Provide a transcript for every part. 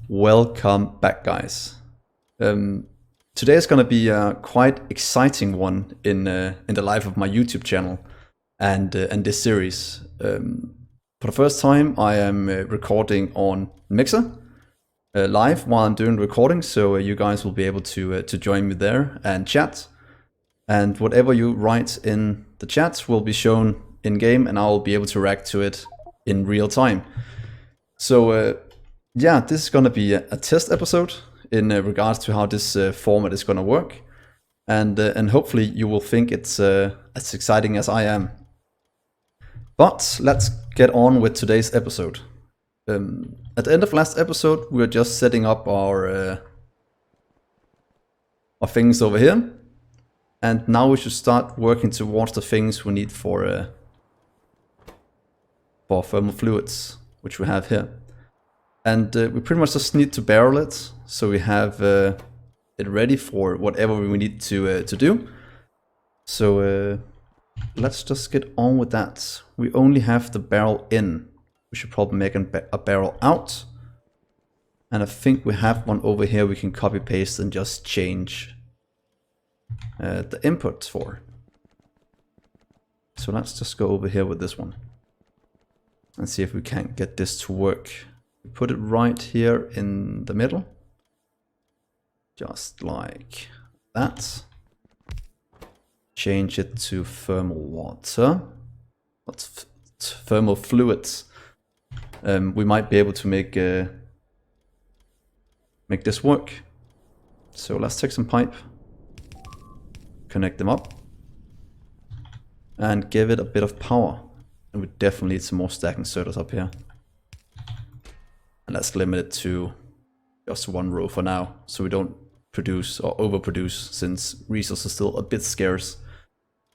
Welcome back, guys. Today is going to be a quite exciting one in the life of my YouTube channel and this series. For the first time, I am recording on Mixer live while I'm doing the recording, so you guys will be able to join me there and chat. And whatever you write in the chat will be shown in game, and I will be able to react to it in real time. So yeah, this is going to be a test episode in regards to how this format is going to work, and hopefully you will think it's as exciting as I am. But let's get on with today's episode. At the end of last episode, we were just setting up our things over here, and now we should start working towards the things we need for thermal fluids, which we have here. And we pretty much just need to barrel it, so we have it ready for whatever we need to do. So let's just get on with that. We only have the barrel in. We should probably make a barrel out. And I think we have one over here we can copy paste and just change the input for. So let's just go over here with this one and see if we can get this to work. Put it right here in the middle, just like that. Change it to thermal water. What's thermal fluids? We might be able to make this work. So let's take some pipe, connect them up, and give it a bit of power. And we definitely need some more stack inserters up here. And let's limit it to just one row for now, so we don't produce or overproduce, since resources are still a bit scarce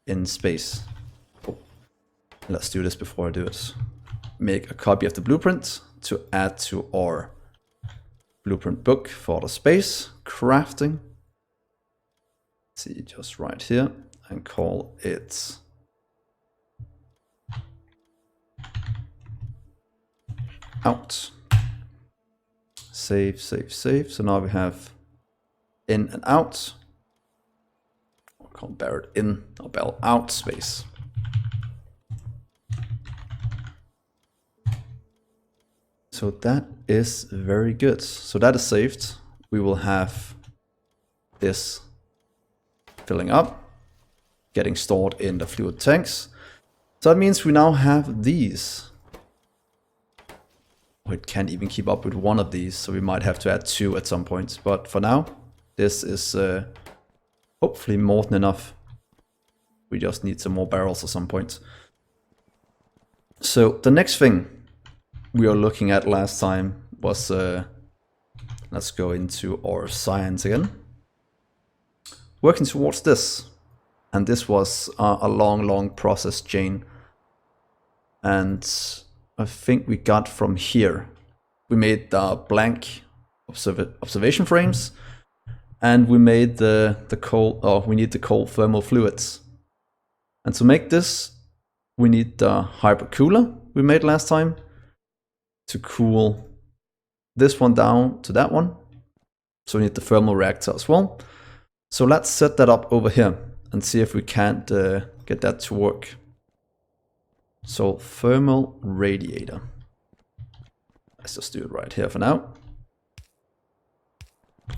in space. Oh. Let's do this before I do it. Make a copy of the blueprint to add to our blueprint book for the space crafting. Let's see, just right here, and call it out. Save, save, save. So now we have in and out. I'll call barrel in or barrel out space. So that is very good. So that is saved. We will have this filling up, getting stored in the fluid tanks. So that means we now have these. It can't even keep up with one of these, so we might have to add two at some point. But for now, this is hopefully more than enough. We just need some more barrels at some point. So the next thing we were looking at last time was, let's go into our science again. Working towards this. And this was a long process chain. And I think we got from here. We made the blank observation frames, and we made the cold. Oh, we need the cold thermal fluids. And to make this, we need the hypercooler we made last time to cool this one down to that one. So we need the thermal reactor as well. So let's set that up over here and see if we can't get that to work. So thermal radiator. Let's just do it right here for now.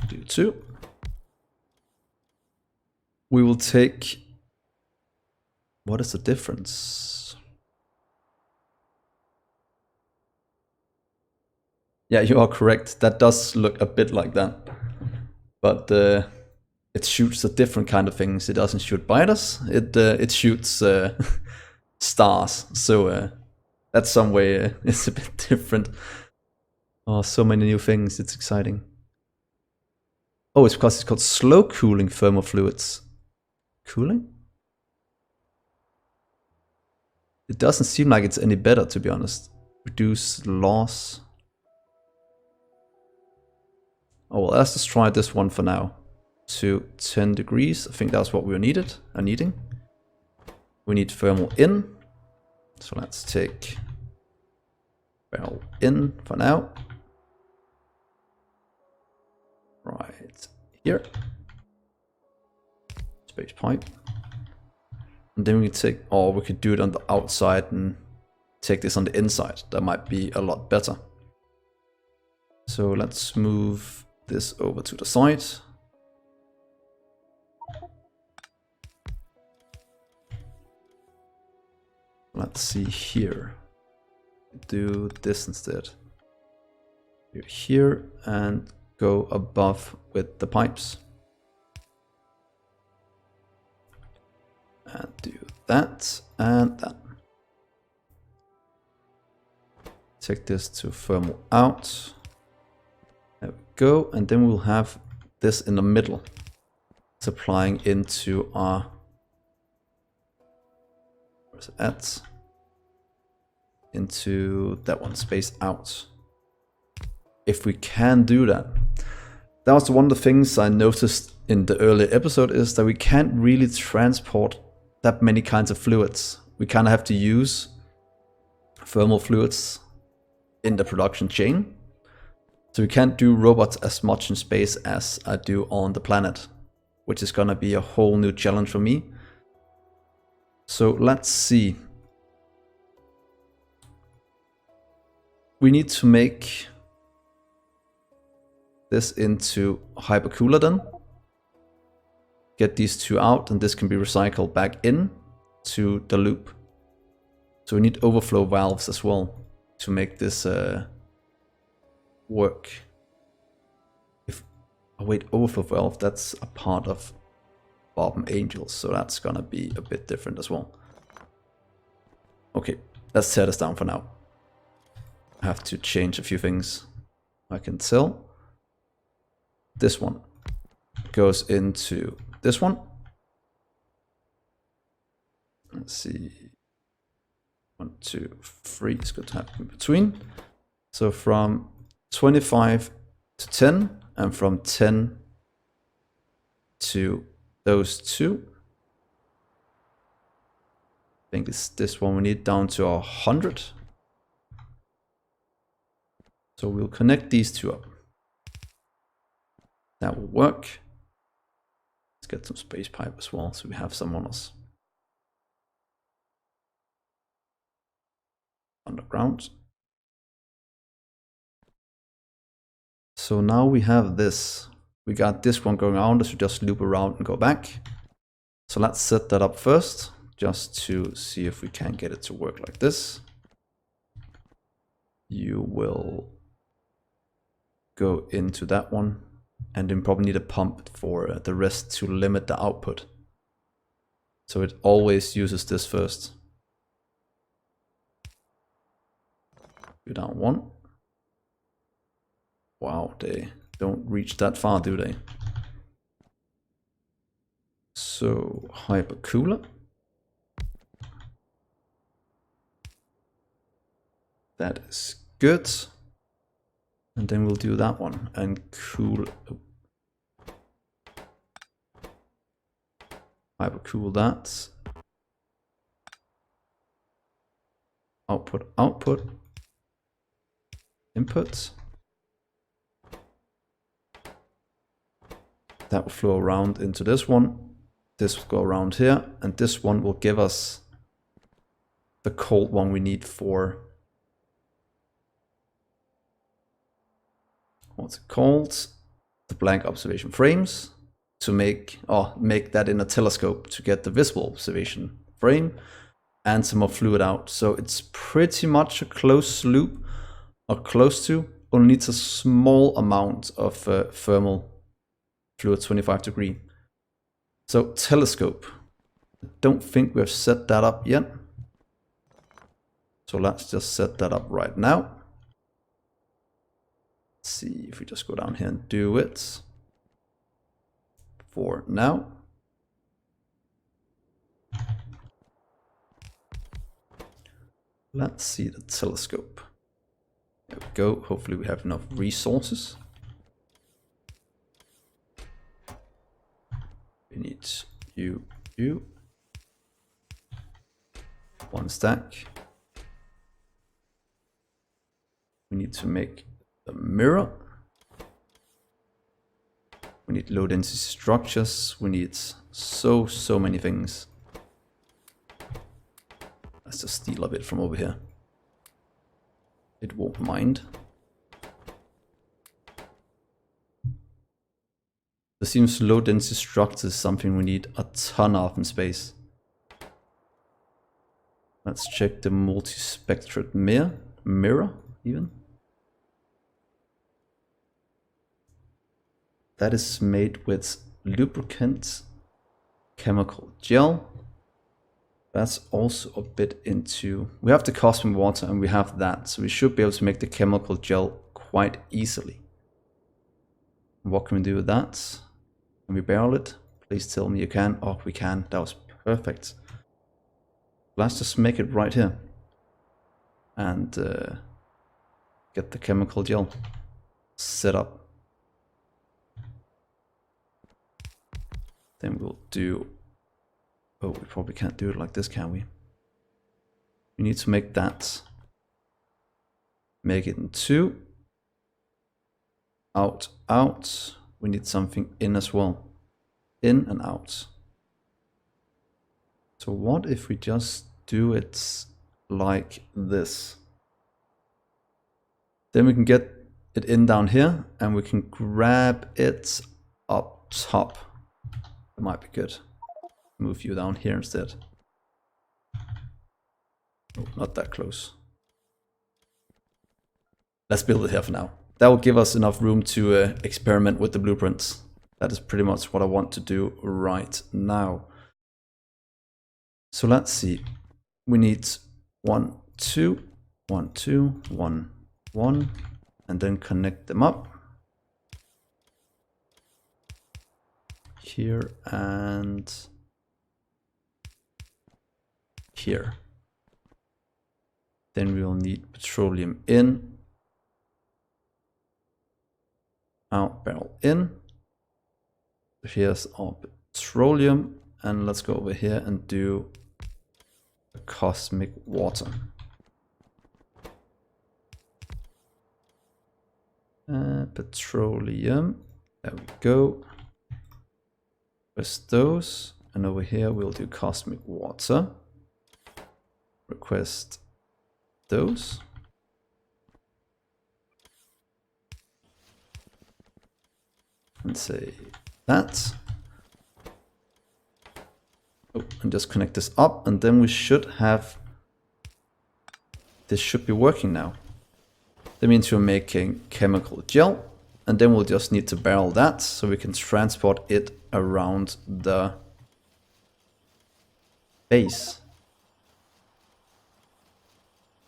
Do two. We will take, what is the difference? Yeah, you are correct. That does look a bit like that. But it shoots a different kind of things. It doesn't shoot biters. It shoots stars, so that's some way it's a bit different. Oh, so many new things, it's exciting. Oh, it's because it's called slow cooling thermal fluids. Cooling? It doesn't seem like it's any better, to be honest. Reduce loss. Oh well, let's just try this one for now. To 10 degrees, I think that's what we needing. We need thermal in. So let's take barrel in for now. here. Space pipe. And then we can take, or we could do it on the outside and take this on the inside. That might be a lot better. So let's move this over to the side. Let's see here. Do this instead. Do here and go above with the pipes. And do that and that. Take this to thermal out. There we go. And then we'll have this in the middle, supplying into our, where's it at? Into that one, space out. If we can do that. That was one of the things I noticed in the earlier episode, is that we can't really transport that many kinds of fluids. We kind of have to use thermal fluids in the production chain. So we can't do robots as much in space as I do on the planet, which is gonna be a whole new challenge for me. So let's see. We need to make this into hypercooler then. Get these two out, and this can be recycled back in to the loop. So we need overflow valves as well to make this work. Oh wait, overflow valve, that's a part of Bob and Angels, so that's gonna be a bit different as well. Okay, let's set this down for now. I have to change a few things. I can tell. This one goes into this one. Let's see. 1, 2, 3 is good to have in between. So from 25 to 10, and from 10 to those two. I think it's this one we need down to 100. So we'll connect these two up. That will work. Let's get some space pipe as well, so we have some on us. Underground. So now we have this. We got this one going around, so just loop around and go back. So let's set that up first, just to see if we can get it to work like this. You will go into that one, and then probably need a pump for the rest to limit the output. So it always uses this first. Go down one. Wow, they don't reach that far, do they? So hypercooler. That is good. And then we'll do that one and cool. Hypercool that. Output, output. Input. That will flow around into this one. This will go around here, and this one will give us the cold one we need for, what's it called? The blank observation frames, to make that in a telescope to get the visible observation frame and some more fluid out. So it's pretty much a closed loop, or close to, only needs a small amount of thermal fluid, 25 degree. So telescope, I don't think we've set that up yet. So let's just set that up right now. Let's see if we just go down here and do it for now. Let's see the telescope. There we go. Hopefully we have enough resources. We need you. One stack. We need to make the mirror. We need low density structures. We need so many things. Let's just steal a bit from over here. It won't mind. It seems low density structures is something we need a ton of in space. Let's check the multi-spectred mirror even. That is made with lubricant, chemical gel. That's also a bit into... We have the cosmic water and we have that, so we should be able to make the chemical gel quite easily. What can we do with that? Can we barrel it? Please tell me you can. Oh, we can. That was perfect. Let's just make it right here. And get the chemical gel set up. Then we'll do... Oh, we probably can't do it like this, can we? We need to make that. Make it in 2. Out, out. We need something in as well. In and out. So what if we just do it like this? Then we can get it in down here and we can grab it up top. That might be good. Move you down here instead. Oh, not that close. Let's build it here for now. That will give us enough room to experiment with the blueprints. That is pretty much what I want to do right now. So let's see. We need 1, 2, 1, 2, 1, 1, and then connect them up. Here and here. Then we'll need petroleum in, out, barrel in. Here's our petroleum, and let's go over here and do a cosmic water. Petroleum, there we go. Press those, and over here we'll do cosmic water. Request those. And say that. Oh, and just connect this up, and then we should have... This should be working now. That means we're making chemical gel, and then we'll just need to barrel that so we can transport it around the base.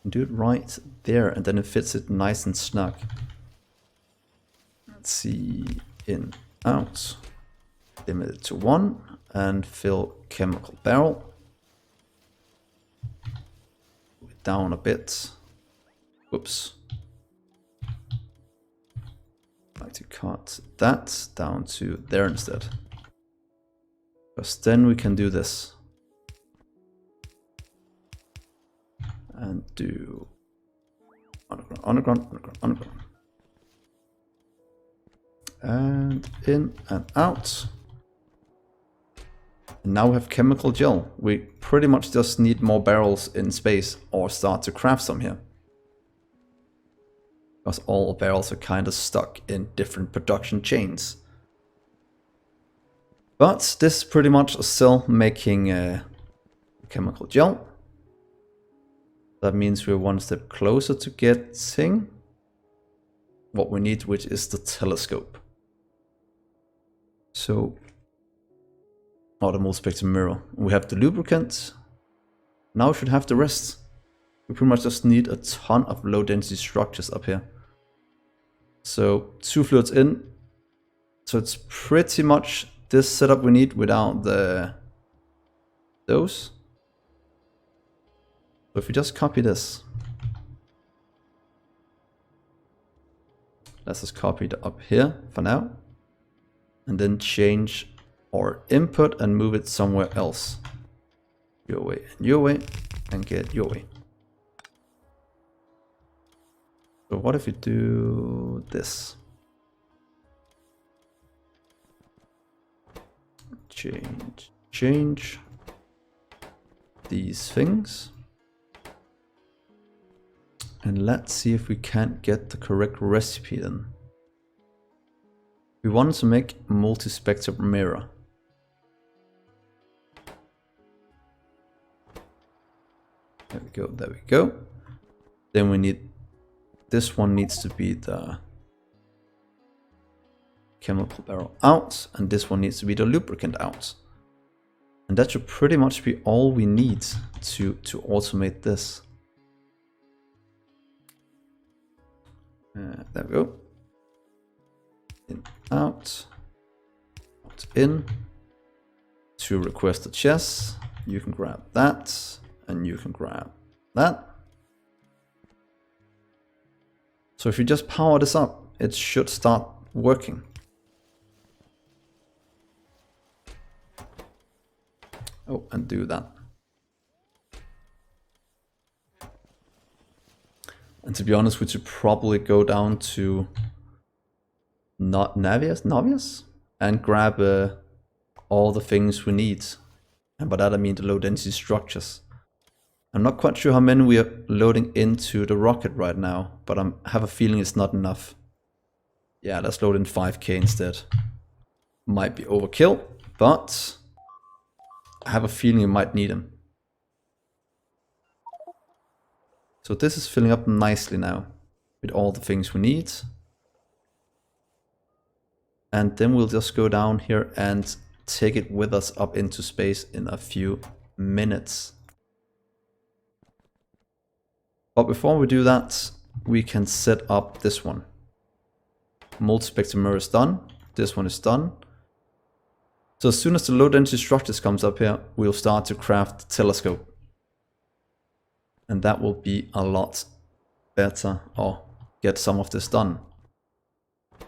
And do it right there, and then it fits it nice and snug. Let's see, in, out, limit it to 1, and fill chemical barrel. Down a bit. Whoops. Like to cut that down to there instead. Because then we can do this. And do underground, underground, underground, underground. And in and out. And now we have chemical gel. We pretty much just need more barrels in space or start to craft some here. Because all barrels are kind of stuck in different production chains. But this is pretty much a cell making chemical gel. That means we're one step closer to getting what we need, which is the telescope. So, or the multi-spectrum mirror. We have the lubricant. Now we should have the rest. We pretty much just need a ton of low density structures up here. So 2 fluids in. So it's pretty much this setup we need without those. So if we just copy this. Let's just copy it up here for now. And then change our input and move it somewhere else. Your way and your way, and get your way. So what if we do this? change these things. And let's see if we can't get the correct recipe then. We want to make a multi-spectrum mirror. There we go, there we go. Then we need, this one needs to be the chemical barrel out, and this one needs to be the lubricant out. And that should pretty much be all we need to automate this. There we go. In, out in. To request a chest, you can grab that, and you can grab that. So if you just power this up, it should start working. Oh, and do that. And to be honest, we should probably go down to not Navius and grab all the things we need. And by that I mean the low density structures. I'm not quite sure how many we are loading into the rocket right now, but I have a feeling it's not enough. Yeah, let's load in 5k instead. Might be overkill, but I have a feeling you might need them. So this is filling up nicely now with all the things we need. And then we'll just go down here and take it with us up into space in a few minutes. But before we do that, we can set up this one. Multi-spectrum mirror is done. This one is done. So as soon as the low density structures comes up here, we'll start to craft the telescope. And that will be a lot better, or get some of this done.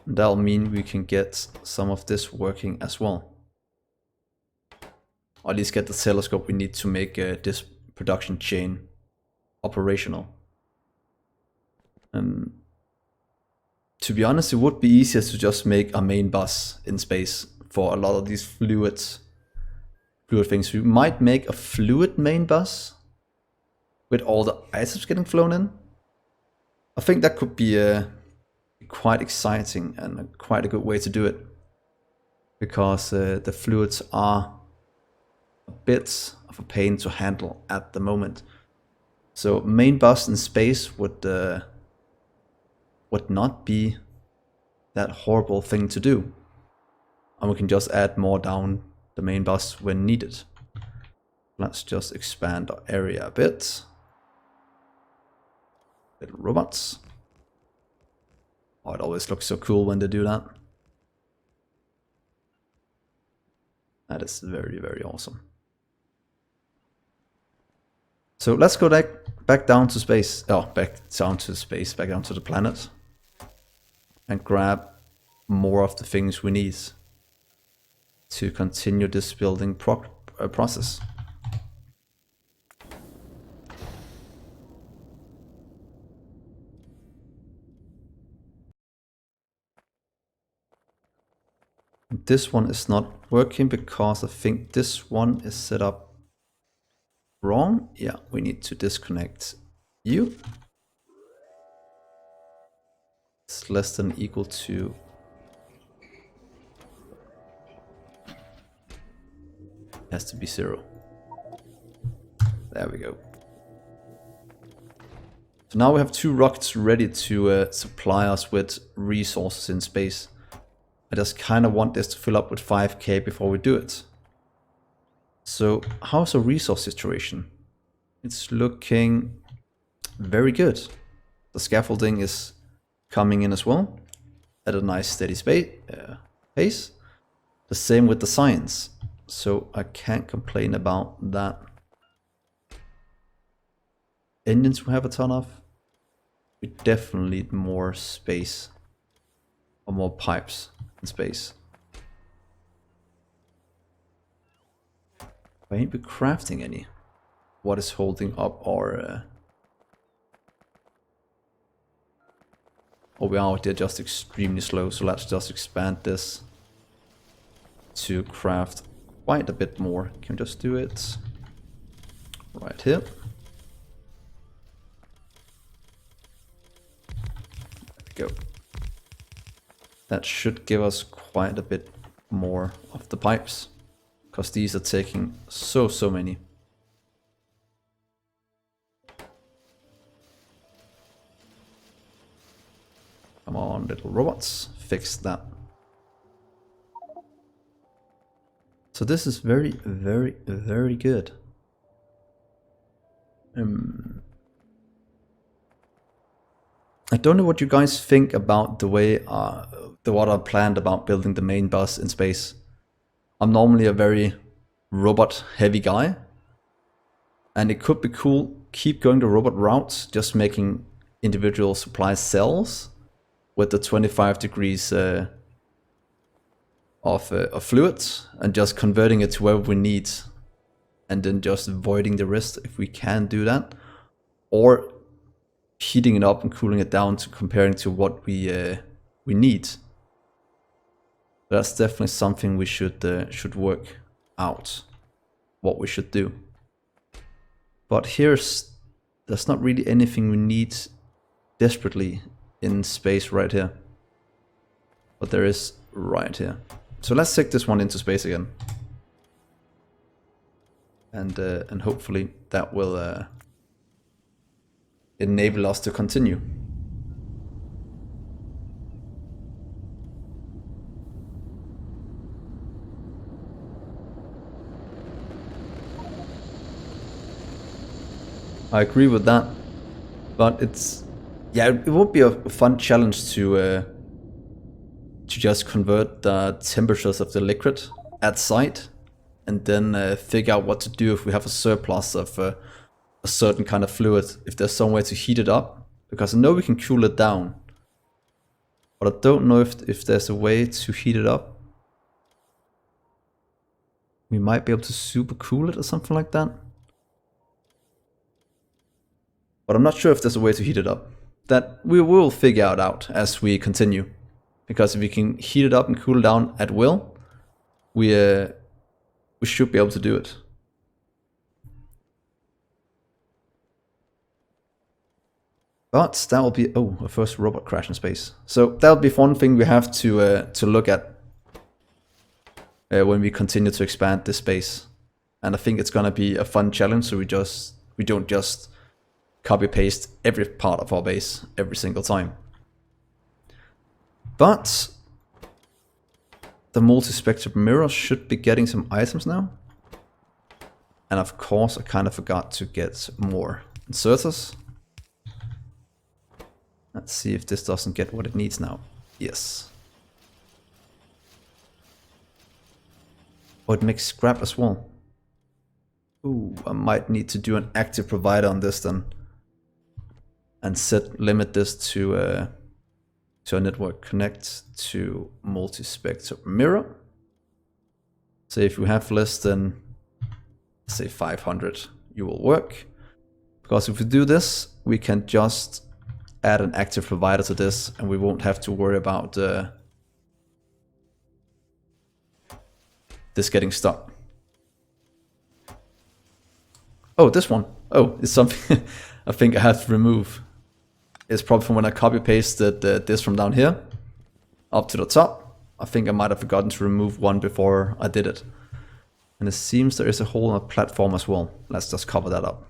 And that'll mean we can get some of this working as well. Or at least get the telescope we need to make this production chain operational. To be honest, it would be easier to just make a main bus in space for a lot of these fluid things. We might make a fluid main bus with all the items getting flown in. I think that could be quite exciting and quite a good way to do it, because the fluids are a bit of a pain to handle at the moment. So main bus in space would not be that horrible thing to do, and we can just add more down the main bus when needed. Let's just expand our area a bit. Little robots. Oh, it always looks so cool when they do that. That is very, very awesome. So let's go back down to space. Oh, back down to space, back down to the planet. And grab more of the things we need to continue this building process. This one is not working because I think this one is set up wrong. Yeah, we need to disconnect you. It's less than equal to has to be 0. There we go. So now we have 2 rockets ready to supply us with resources in space. I just kind of want this to fill up with 5k before we do it. So how's the resource situation? It's looking very good. The scaffolding is coming in as well at a nice steady pace. The same with the science. So I can't complain about that. Engines we have a ton of. We definitely need more space, or more pipes in space. I ain't be crafting any. What is holding up our oh, we are, they're just extremely slow, so let's just expand this to craft quite a bit more. Can we just do it right here? There we go. That should give us quite a bit more of the pipes, because these are taking so many. Come on, little robots, fix that. So this is very good. I don't know what you guys think about the way what I planned about building the main bus in space. I'm normally a very robot heavy guy, and it could be cool keep going the robot route, just making individual supply cells with the 25 degrees of fluid, and just converting it to wherever we need, and then just avoiding the rest if we can do that, or heating it up and cooling it down to comparing to what we need. That's definitely something we should work out what we should do. But there's not really anything we need desperately in space right here, but there is right here. So let's take this one into space again, and hopefully that will enable us to continue. I agree with that, but it would be a fun challenge to just convert the temperatures of the liquid at site, and then figure out what to do if we have a surplus of a certain kind of fluid, if there's some way to heat it up, because I know we can cool it down, but I don't know if there's a way to heat it up. We might be able to super cool it or something like that, but I'm not sure if there's a way to heat it up. That we will figure out as we continue, because if we can heat it up and cool it down at will, we should be able to do it. But that will be a first robot crash in space. So that will be one thing we have to look at when we continue to expand this space. And I think it's gonna be a fun challenge. So we don't just copy paste every part of our base every single time. But the multi-spectrum mirror should be getting some items now. And of course I kind of forgot to get more inserters. Let's see if this doesn't get what it needs now. Yes. Oh, it makes scrap as well. Ooh, I might need to do an active provider on this then, and limit this to a network. Connect to multi-spectrum mirror. So if we have less than, say, 500, you will work. Because if we do this, we can just add an active provider to this, and we won't have to worry about this getting stuck. Oh, this one. Oh, it's something I think I have to remove. It's probably from when I copy pasted this from down here up to the top. I think I might have forgotten to remove one before I did it. And it seems there is a hole in the platform as well. Let's just cover that up.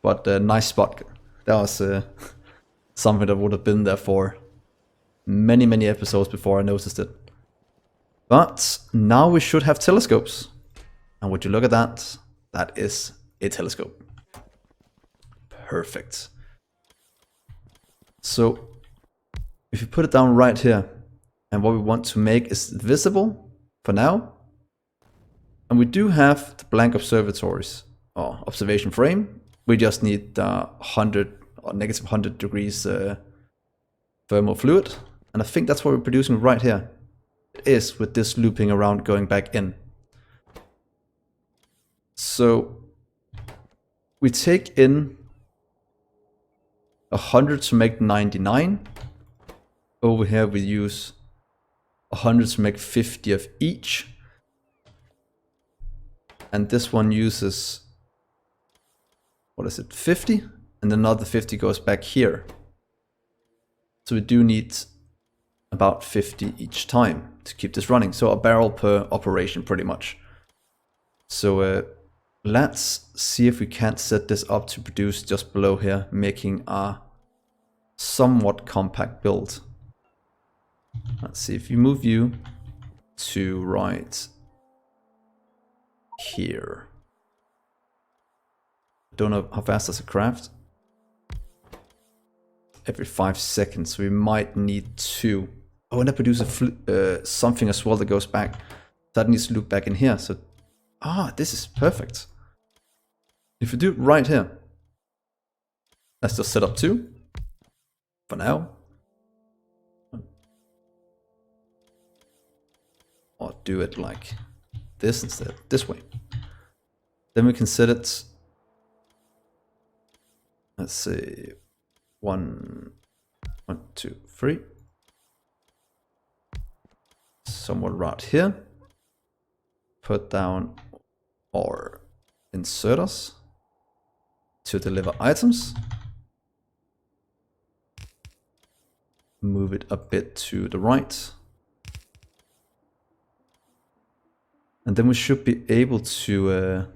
But nice spot. That was something that would have been there for many episodes before I noticed it. But now we should have telescopes. And would you look at that? That is a telescope. Perfect. So if you put it down right here, and what we want to make is visible for now. And we do have the blank observatories or observation frame. We just need 100 or negative 100 degrees thermal fluid. And I think that's what we're producing right here. It is, with this looping around going back in. So we take in 100 to make 99. Over here we use 100 to make 50 of each. And this one uses, what is it, 50? And another 50 goes back here. So we do need about 50 each time to keep this running. So a barrel per operation pretty much. So let's see if we can't set this up to produce just below here, making a somewhat compact build. Let's see if you move you to right here. Don't know how fast does it craft. Every 5 seconds. We might need 2. Oh, and that produces something as well that goes back. That needs to loop back in here. So, this is perfect. If we do it right here, let's just set up 2 for now. Or do it like this instead, this way. Then we can set it, let's say 1, 2, 3. Somewhat right here. Put down our inserters to deliver items. Move it a bit to the right. And then we should be able to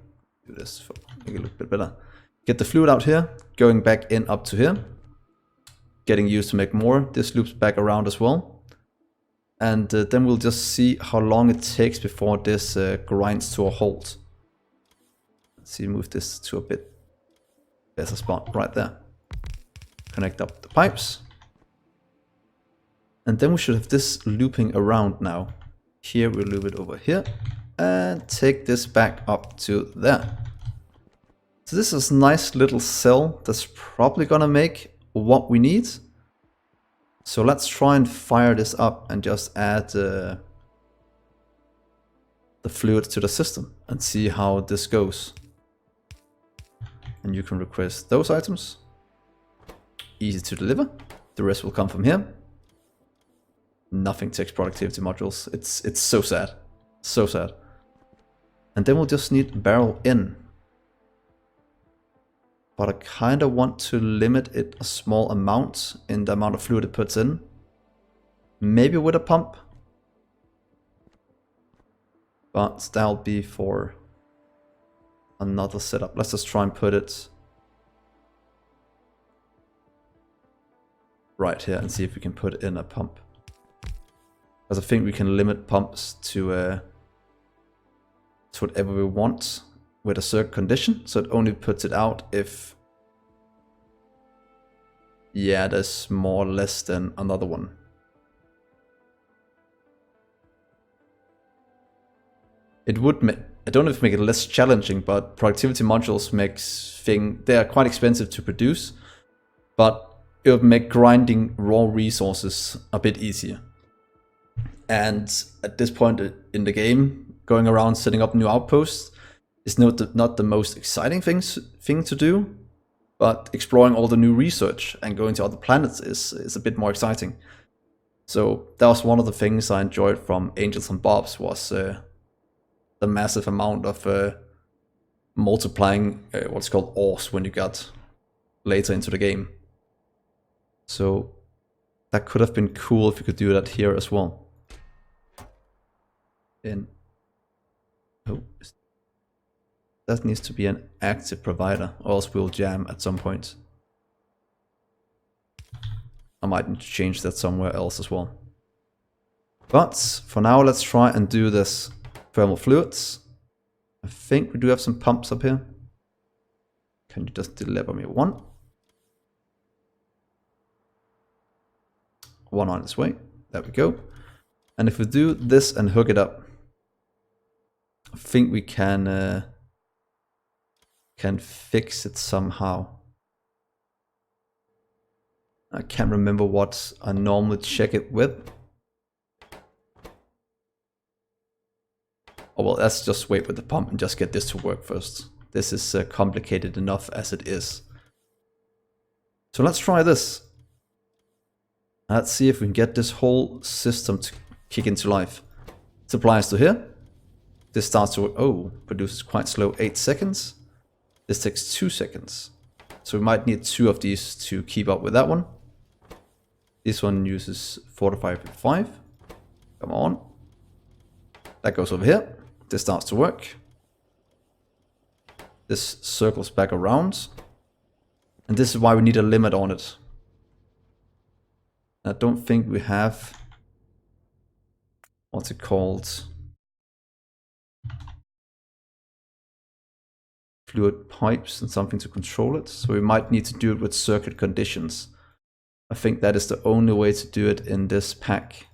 do this, make it look a bit better. Get the fluid out here, going back in up to here. Getting used to make more. This loops back around as well. And then we'll just see how long it takes before this grinds to a halt. Let's see, move this to a bit better spot right there. Connect up the pipes. And then we should have this looping around now. Here we'll loop it over here. And take this back up to there. So this is a nice little cell that's probably gonna make what we need. So let's try and fire this up and just add the fluid to the system and see how this goes. And you can request those items. Easy to deliver. The rest will come from here. Nothing takes productivity modules. It's so sad. So sad. And then we'll just need barrel in. But I kind of want to limit it a small amount in the amount of fluid it puts in. Maybe with a pump. But that'll be for another setup. Let's just try and put it right here and see if we can put in a pump. Because I think we can limit pumps to whatever we want with a certain condition. So it only puts it out if, yeah, there's more or less than another one. It would make, I don't know if it make it less challenging, but productivity modules makes they are quite expensive to produce, but it would make grinding raw resources a bit easier. And at this point in the game, going around setting up new outposts is not the most exciting thing to do, but exploring all the new research and going to other planets is a bit more exciting. So that was one of the things I enjoyed from Angels and Bobs, was the massive amount of multiplying what's called ores when you got later into the game. So that could have been cool if you could do that here as well. That needs to be an active provider, or else we'll jam at some point. I might need to change that somewhere else as well. But for now, let's try and do this thermal fluids. I think we do have some pumps up here. Can you just deliver me one? One on its way. There we go. And if we do this and hook it up, I think we can fix it somehow. I can't remember what I normally check it with. Oh well, let's just wait with the pump and just get this to work first. This is complicated enough as it is. So let's try this. Let's see if we can get this whole system to kick into life. Supplies to here. This starts to, oh, produces quite slow, 8 seconds. This takes 2 seconds. So we might need 2 of these to keep up with that one. This one uses 4 to 5.5. Come on. That goes over here. This starts to work. This circles back around. And this is why we need a limit on it. I don't think we have, what's it called? Fluid pipes and something to control it. So we might need to do it with circuit conditions. I think that is the only way to do it in this pack.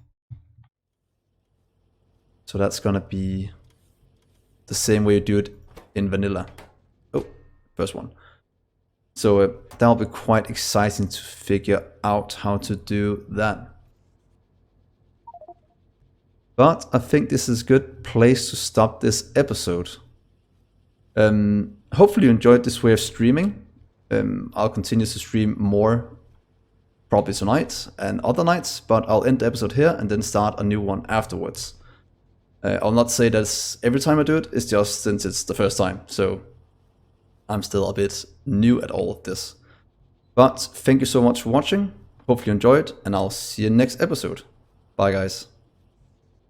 So that's gonna be the same way you do it in vanilla. Oh, first one. So that'll be quite exciting to figure out how to do that. But I think this is a good place to stop this episode. Hopefully you enjoyed this way of streaming. I'll continue to stream more probably tonight and other nights, but I'll end the episode here and then start a new one afterwards. I'll not say that's every time I do it, it's just since it's the first time, so I'm still a bit new at all of this. But thank you so much for watching, hopefully you enjoyed, and I'll see you next episode. Bye guys.